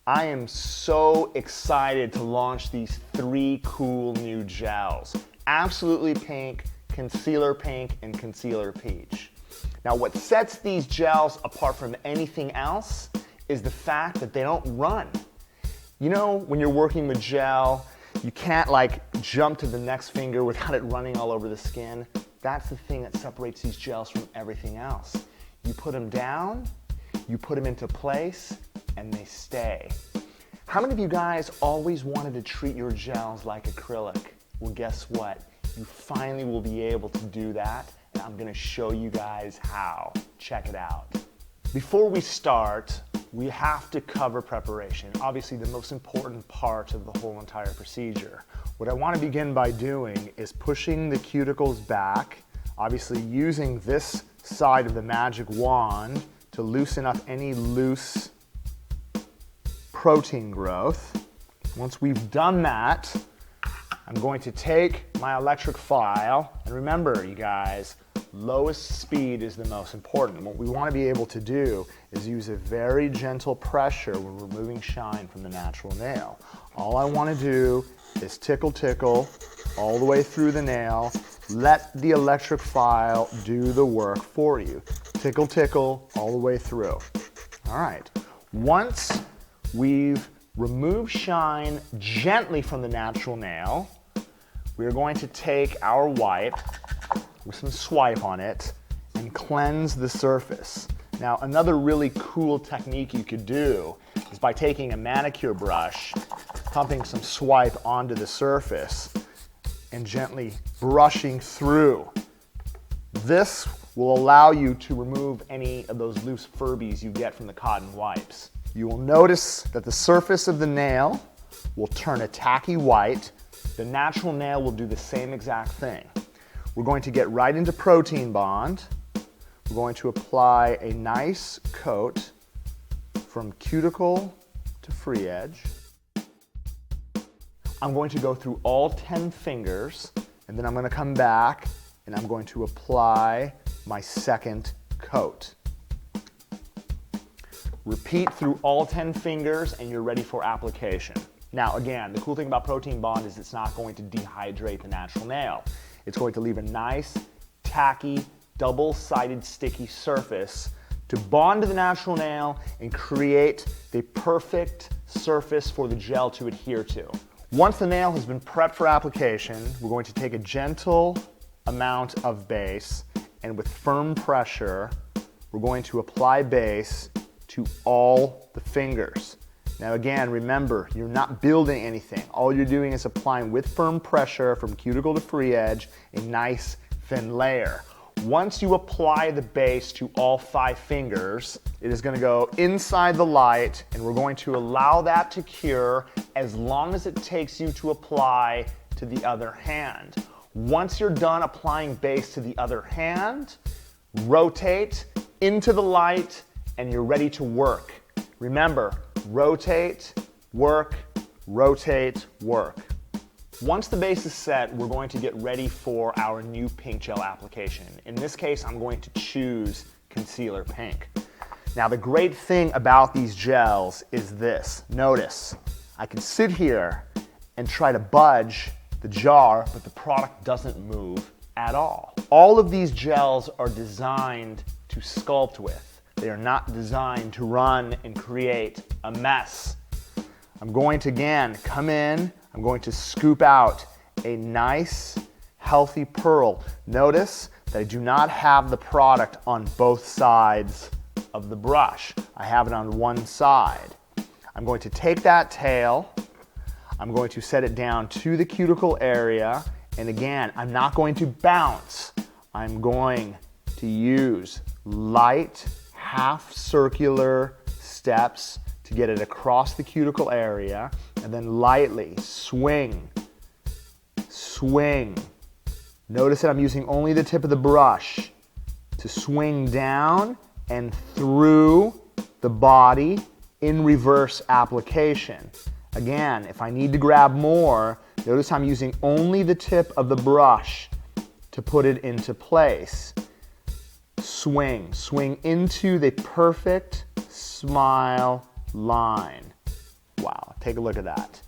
I am so excited to launch these 3 cool new gels. Absolutely Pink, Concealer Pink, and Concealer Peach. Now what sets these gels apart from anything else is the fact that they don't run. You know, when you're working with gel, you can't like jump to the next finger without it running all over the skin. That's the thing that separates these gels from everything else. You put them down, you put them into place, and they stay. How many of you guys always wanted to treat your gels like acrylic? Well, guess what? You finally will be able to do that, and I'm gonna show you guys how. Check it out. Before we start, we have to cover preparation. Obviously, the most important part of the whole entire procedure. What I want to begin by doing is pushing the cuticles back, obviously using this side of the magic wand to loosen up any loose protein growth. Once we've done that, I'm going to take my electric file, and remember, you guys, lowest speed is the most important. What we want to be able to do is use a very gentle pressure when removing shine from the natural nail. All I want to do is tickle all the way through the nail. Let the electric file do the work for you. Tickle all the way through. All right. Once we've removed shine gently from the natural nail, we're going to take our wipe with some swipe on it and cleanse the surface. Now, another really cool technique you could do is by taking a manicure brush, pumping some swipe onto the surface, and gently brushing through. This will allow you to remove any of those loose Furbies you get from the cotton wipes. You will notice that the surface of the nail will turn a tacky white. The natural nail will do the same exact thing. We're going to get right into protein bond. We're going to apply a nice coat from cuticle to free edge. I'm going to go through all 10 fingers, and then I'm going to come back and I'm going to apply my second coat. Repeat through all 10 fingers and you're ready for application. Now again, the cool thing about protein bond is it's not going to dehydrate the natural nail. It's going to leave a nice, tacky, double-sided sticky surface to bond to the natural nail and create the perfect surface for the gel to adhere to. Once the nail has been prepped for application, we're going to take a gentle amount of base, and with firm pressure, we're going to apply base to all the fingers. Now again, remember, you're not building anything. All you're doing is applying with firm pressure from cuticle to free edge a nice thin layer. Once you apply the base to all 5 fingers, it is going to go inside the light, and we're going to allow that to cure as long as it takes you to apply to the other hand. Once you're done applying base to the other hand, rotate into the light and you're ready to work. Remember, rotate, work, rotate, work. Once the base is set, we're going to get ready for our new pink gel application. In this case, I'm going to choose Concealer Pink. Now the great thing about these gels is this. Notice, I can sit here and try to budge the jar, but the product doesn't move at all. All of these gels are designed to sculpt with. They are not designed to run and create a mess. I'm going to, again, come in, I'm going to scoop out a nice, healthy pearl. Notice that I do not have the product on both sides of the brush. I have it on one side. I'm going to take that tail, I'm going to set it down to the cuticle area, and again, I'm not going to bounce. I'm going to use light, half circular steps to get it across the cuticle area, and then lightly swing. Notice that I'm using only the tip of the brush to swing down and through the body in reverse application. Again, if I need to grab more, notice I'm using only the tip of the brush to put it into place. Swing into the perfect smile line. Wow, take a look at that.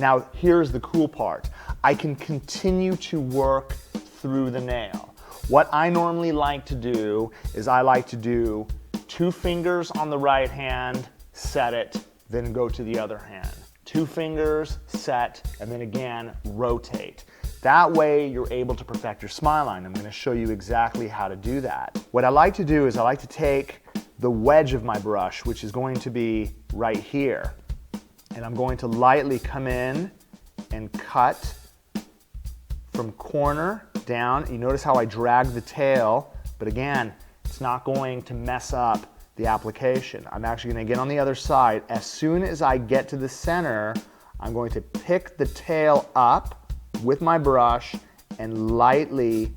Now here's the cool part. I can continue to work through the nail. What I normally like to do is I like to do 2 fingers on the right hand, set it, then go to the other hand. 2 fingers, set, and then again, rotate. That way you're able to perfect your smile line. I'm going to show you exactly how to do that. What I like to do is I like to take the wedge of my brush, which is going to be right here, and I'm going to lightly come in and cut from corner down. You notice how I drag the tail, but again, it's not going to mess up the application. I'm actually going to get on the other side. As soon as I get to the center, I'm going to pick the tail up with my brush and lightly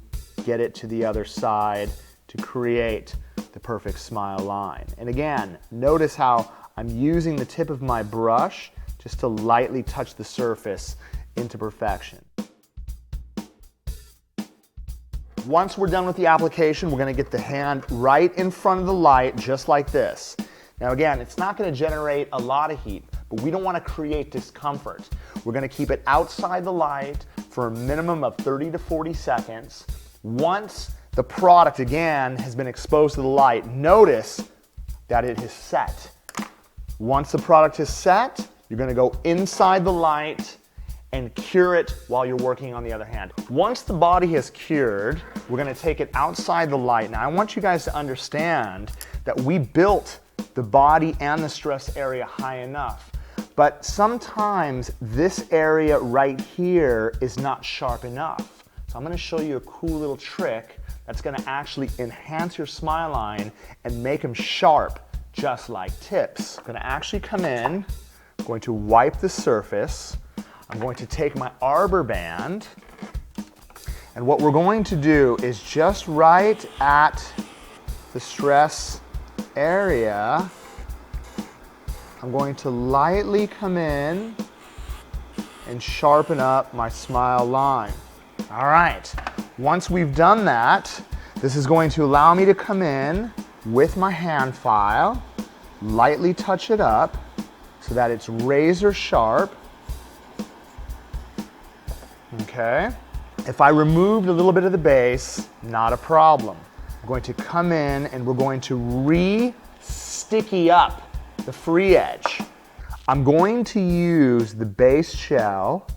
get it to the other side to create the perfect smile line. And again, notice how I'm using the tip of my brush just to lightly touch the surface into perfection. Once we're done with the application, we're going to get the hand right in front of the light, just like this. Now again, it's not going to generate a lot of heat, but we don't want to create discomfort. We're going to keep it outside the light for a minimum of 30 to 40 seconds. Once the product, again, has been exposed to the light, notice that it has set. Once the product is set, you're going to go inside the light and cure it while you're working on the other hand. Once the body has cured, we're going to take it outside the light. Now I want you guys to understand that we built the body and the stress area high enough, but sometimes this area right here is not sharp enough. So I'm going to show you a cool little trick that's going to actually enhance your smile line and make them sharp, just like tips. I'm going to actually come in, I'm going to wipe the surface. I'm going to take my arbor band, and what we're going to do is just right at the stress area, I'm going to lightly come in and sharpen up my smile line. All right, once we've done that, this is going to allow me to come in with my hand file, lightly touch it up so that it's razor sharp. Okay, if I removed a little bit of the base, not a problem. I'm going to come in and we're going to re-sticky up the free edge. I'm going to use the base shell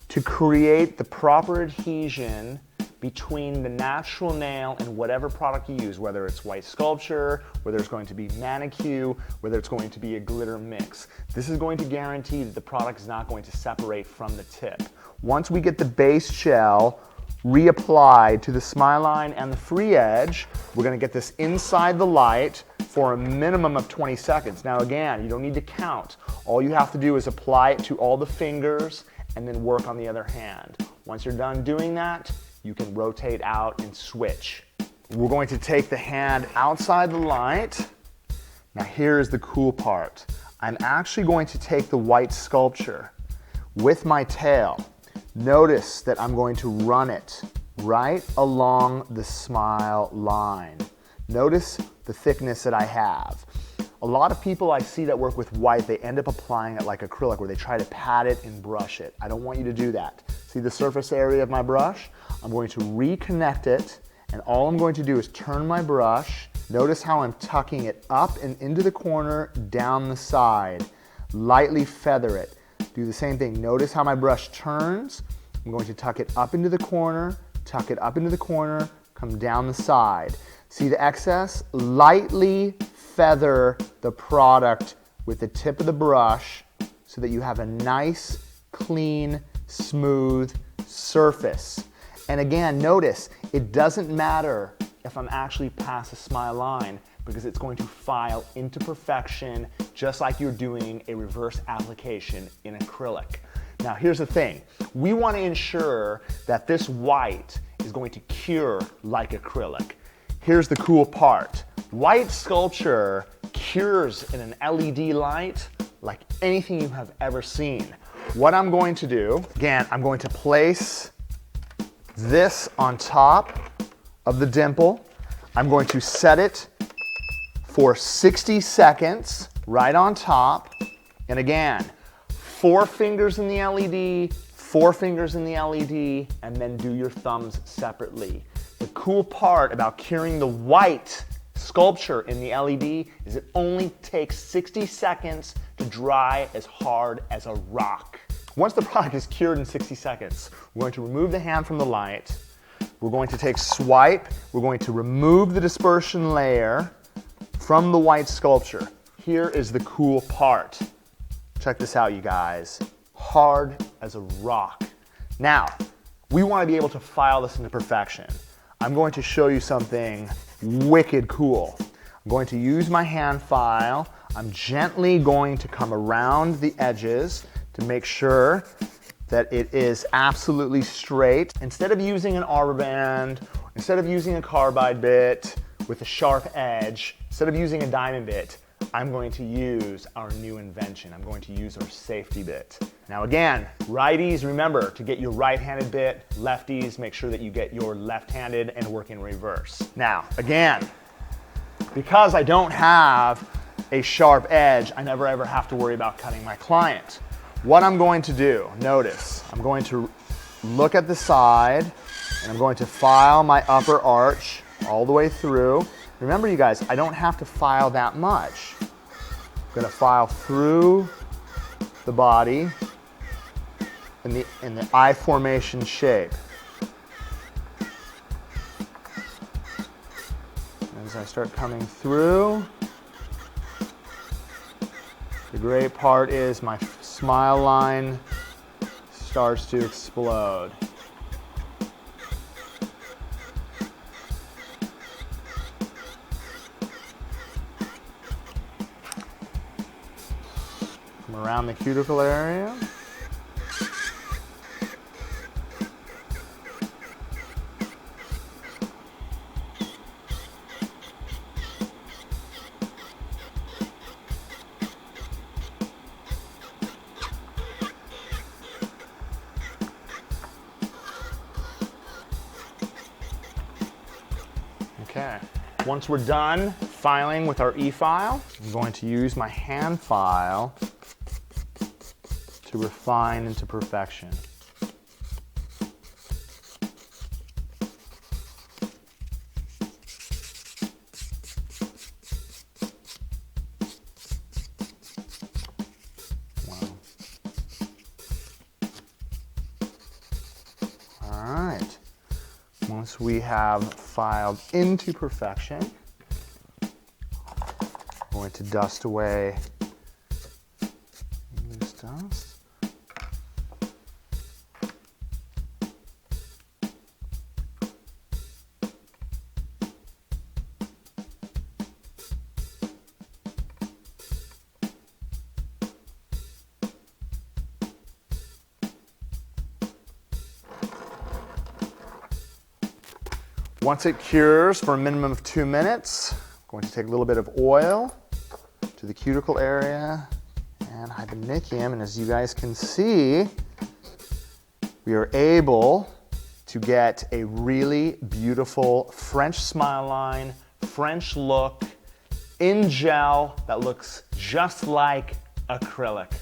to create the proper adhesion between the natural nail and whatever product you use, whether it's white sculpture, whether it's going to be manicure, whether it's going to be a glitter mix. This is going to guarantee that the product is not going to separate from the tip. Once we get the base shell reapplied to the smile line and the free edge, we're going to get this inside the light for a minimum of 20 seconds. Now again, you don't need to count. All you have to do is apply it to all the fingers and then work on the other hand. Once you're done doing that, you can rotate out and switch. We're going to take the hand outside the light. Now here's the cool part. I'm actually going to take the white sculpture with my tail. Notice that I'm going to run it right along the smile line. Notice the thickness that I have. A lot of people I see that work with white, they end up applying it like acrylic where they try to pat it and brush it. I don't want you to do that. See the surface area of my brush? I'm going to reconnect it, and all I'm going to do is turn my brush. Notice how I'm tucking it up and into the corner, down the side. Lightly feather it. Do the same thing. Notice how my brush turns. I'm going to tuck it up into the corner, tuck it up into the corner, come down the side. See the excess? Lightly feather the product with the tip of the brush so that you have a nice, clean, smooth surface. And again, notice, it doesn't matter if I'm actually past the smile line because it's going to file into perfection just like you're doing a reverse application in acrylic. Now here's the thing, we want to ensure that this white is going to cure like acrylic. Here's the cool part, white sculpture cures in an LED light like anything you have ever seen. What I'm going to do, again, I'm going to place this on top of the dimple. I'm going to set it for 60 seconds. right on top. And again, 4 fingers in the LED, 4 fingers in the LED, and then do your thumbs separately. The cool part about curing the white sculpture in the LED is it only takes 60 seconds to dry as hard as a rock. Once the product is cured in 60 seconds, we're going to remove the hand from the light. We're going to take swipe. We're going to remove the dispersion layer from the white sculpture. Here is the cool part. Check this out, you guys. Hard as a rock. Now, we want to be able to file this into perfection. I'm going to show you something wicked cool. I'm going to use my hand file. I'm gently going to come around the edges to make sure that it is absolutely straight. Instead of using an arbor band, instead of using a carbide bit with a sharp edge, instead of using a diamond bit, I'm going to use our new invention. I'm going to use our safety bit. Now again, righties, remember to get your right-handed bit. Lefties, make sure that you get your left-handed and work in reverse. Now, again, because I don't have a sharp edge, I never ever have to worry about cutting my client. What I'm going to do, notice, I'm going to look at the side and I'm going to file my upper arch all the way through. Remember, you guys, I don't have to file that much. I'm going to file through the body in the I formation shape. As I start coming through, the great part is my smile line starts to explode. Come around the cuticle area. Okay, once we're done filing with our e-file, I'm going to use my hand file to refine into perfection. Wow. All right. Once we have filed into perfection, I'm going to dust away loose dust. Once it cures for a minimum of 2 minutes, I'm going to take a little bit of oil to the cuticle area and hyponychium, and as you guys can see, we are able to get a really beautiful French smile line, French look, in gel that looks just like acrylic.